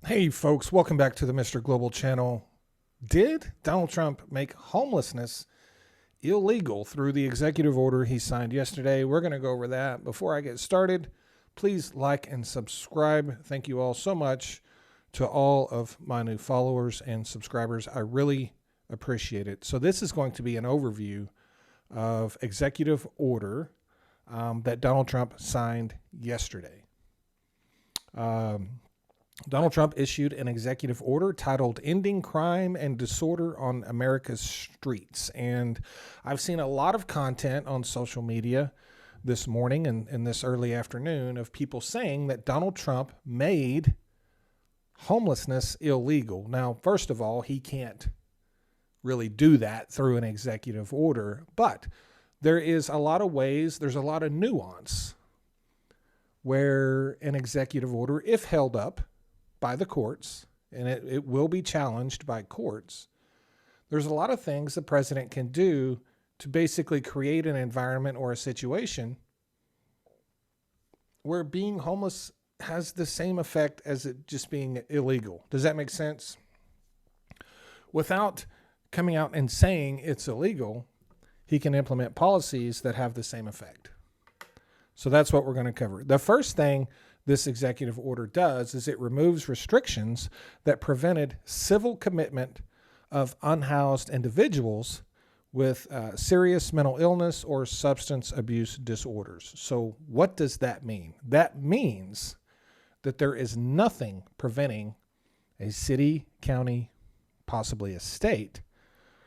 Hey folks, welcome back to the Mr. Global channel. Did Donald Trump make homelessness illegal through the executive order he signed yesterday? We're going to go over that. Before I get started, please like and subscribe. Thank you all so much to all of my new followers and subscribers. I really appreciate it. So this is going to be an overview of executive order that Donald Trump signed yesterday. Donald Trump issued an executive order titled Ending Crime and Disorder on America's Streets. And I've seen a lot of content on social media this morning and this early afternoon of people saying that Donald Trump made homelessness illegal. Now, first of all, he can't really do that through an executive order, but there is a lot of ways, there's a lot of nuance where an executive order, if held up by the courts, and it will be challenged by courts, there's a lot of things the president can do to basically create an environment or a situation where being homeless has the same effect as it just being illegal. Does that make sense? Without coming out and saying it's illegal, he can implement policies that have the same effect. So that's what we're going to cover. The first thing this executive order does is it removes restrictions that prevented civil commitment of unhoused individuals with serious mental illness or substance abuse disorders. So what does that mean? That means that there is nothing preventing a city, county, possibly a state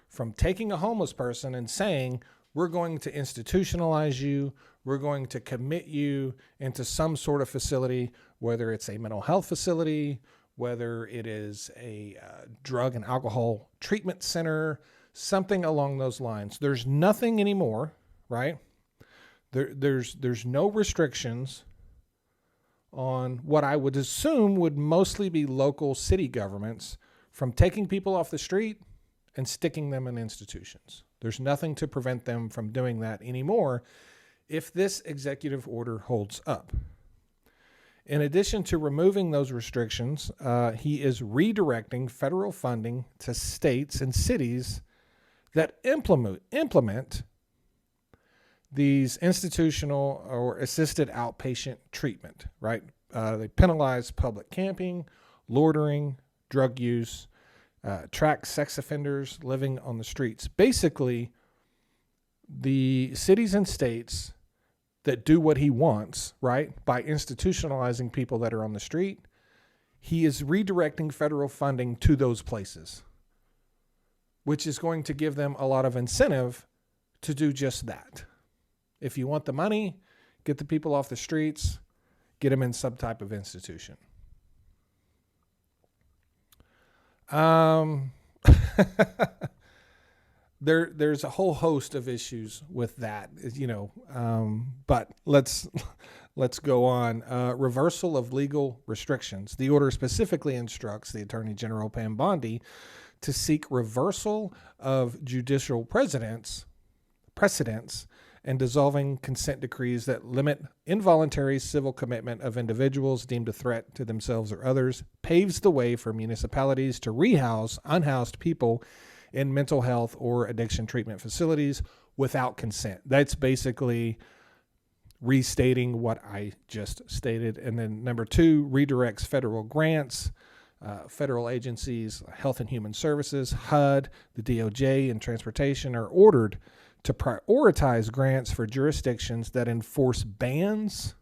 from taking a homeless person and saying, we're going to institutionalize you, we're going to commit you into some sort of facility, whether it's a mental health facility, whether it is a drug and alcohol treatment center, something along those lines. There's nothing anymore, right? There's no restrictions on what I would assume would mostly be local city governments from taking people off the street and sticking them in institutions. There's nothing to prevent them from doing that anymore if this executive order holds up. In addition to removing those restrictions, he is redirecting federal funding to states and cities that implement these institutional or assisted outpatient treatment, right? They penalize public camping, loitering, drug use, track sex offenders living on the streets. Basically, the cities and states that do what he wants, right, by institutionalizing people that are on the street, he is redirecting federal funding to those places, which is going to give them a lot of incentive to do just that. If you want the money, get the people off the streets, get them in some type of institution. There's a whole host of issues with that, but let's go on. Reversal of legal restrictions. The order specifically instructs the Attorney General Pam Bondi to seek reversal of judicial precedents and dissolving consent decrees that limit involuntary civil commitment of individuals deemed a threat to themselves or others, paves the way for municipalities to rehouse unhoused people in mental health or addiction treatment facilities without consent. That's basically restating what I just stated. And then number 2, redirects federal grants. Federal agencies, Health and Human Services, HUD, the DOJ, and Transportation are ordered to prioritize grants for jurisdictions that enforce bans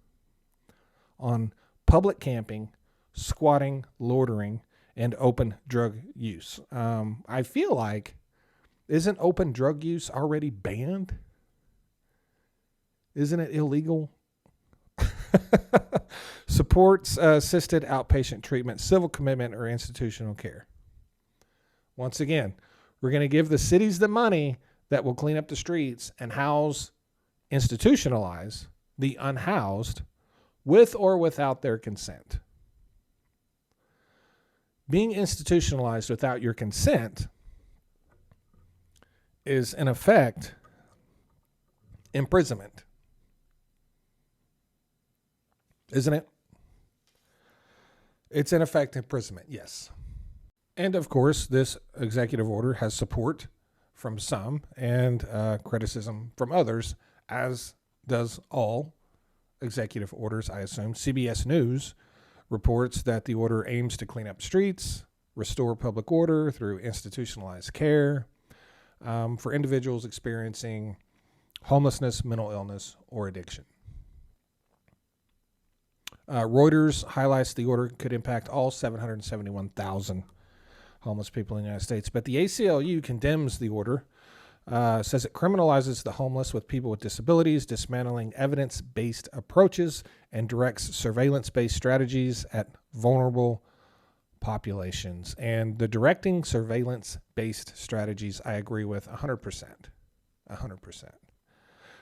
on public camping, squatting, loitering, and open drug use. I feel like, isn't open drug use already banned? Isn't it illegal? Supports assisted outpatient treatment, civil commitment, or institutional care. Once again, we're going to give the cities the money that will clean up the streets and institutionalize the unhoused with or without their consent. Being institutionalized without your consent is, in effect, imprisonment. Isn't it? It's in effect imprisonment, yes. And of course, this executive order has support from some and criticism from others, as does all executive orders, I assume. CBS News reports that the order aims to clean up streets, restore public order through institutionalized care for individuals experiencing homelessness, mental illness, or addiction. Reuters highlights the order could impact all 771,000 homeless people in the United States. But the ACLU condemns the order, says it criminalizes the homeless with people with disabilities, dismantling evidence-based approaches, and directs surveillance-based strategies at vulnerable populations. And the directing surveillance-based strategies, I agree with 100%. 100%.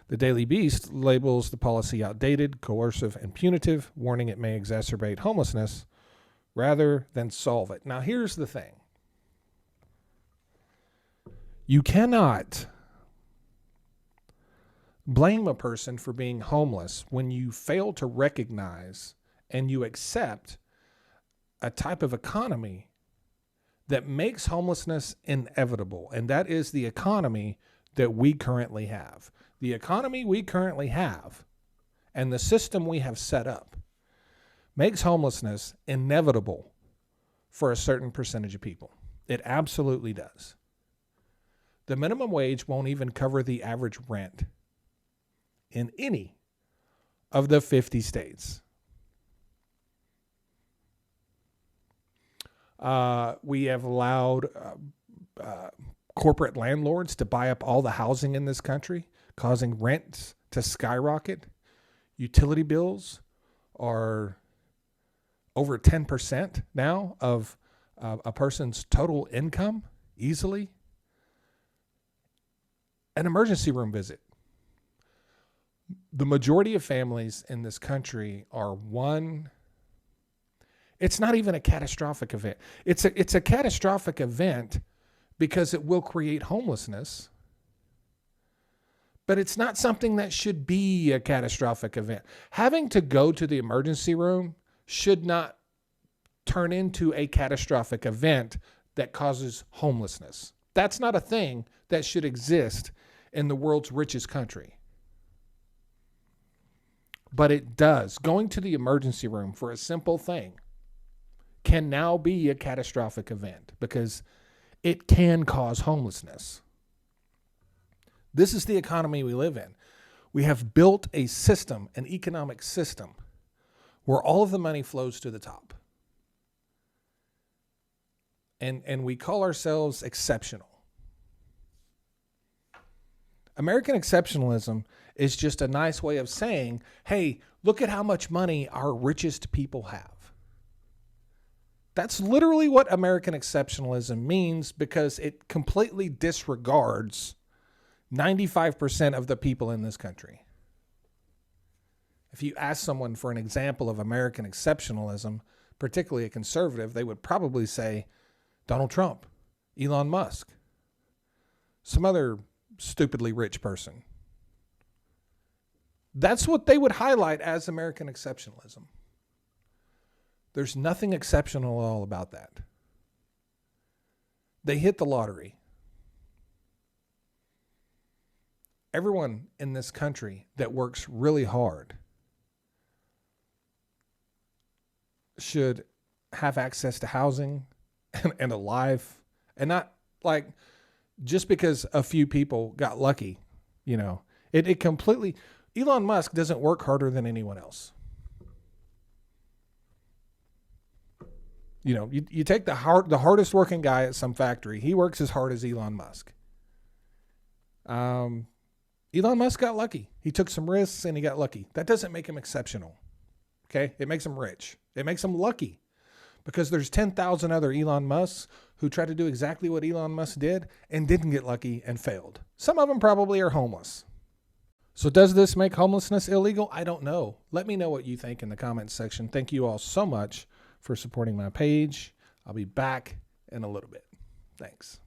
The Daily Beast labels the policy outdated, coercive, and punitive, warning it may exacerbate homelessness rather than solve it. Now, here's the thing. You cannot blame a person for being homeless when you fail to recognize and you accept a type of economy that makes homelessness inevitable, and that is the economy that we currently have. The economy we currently have and the system we have set up makes homelessness inevitable for a certain percentage of people. It absolutely does. The minimum wage won't even cover the average rent in any of the 50 states. We have allowed corporate landlords to buy up all the housing in this country, causing rents to skyrocket. Utility bills are over 10% now of a person's total income easily. An emergency room visit. The majority of families in this country are it's not even a catastrophic event. It's a catastrophic event because it will create homelessness, but it's not something that should be a catastrophic event. Having to go to the emergency room should not turn into a catastrophic event that causes homelessness. That's not a thing that should exist in the world's richest country. But it does. Going to the emergency room for a simple thing can now be a catastrophic event because it can cause homelessness. This is the economy we live in. We have built a system, an economic system, where all of the money flows to the top. And we call ourselves exceptional. American exceptionalism is just a nice way of saying, hey, look at how much money our richest people have. That's literally what American exceptionalism means because it completely disregards 95% of the people in this country. If you ask someone for an example of American exceptionalism, particularly a conservative, they would probably say Donald Trump, Elon Musk, some other stupidly rich person. That's what they would highlight as American exceptionalism. There's nothing exceptional at all about that. They hit the lottery. Everyone in this country that works really hard should have access to housing and a life, and not like just because a few people got lucky, you know. It completely, Elon Musk doesn't work harder than anyone else. You know, you take the hardest working guy at some factory, he works as hard as Elon Musk. Elon Musk got lucky. He took some risks and he got lucky. That doesn't make him exceptional. Okay? It makes him rich. It makes him lucky. Because there's 10,000 other Elon Musks who tried to do exactly what Elon Musk did and didn't get lucky and failed. Some of them probably are homeless. So does this make homelessness illegal? I don't know. Let me know what you think in the comments section. Thank you all so much for supporting my page. I'll be back in a little bit. Thanks.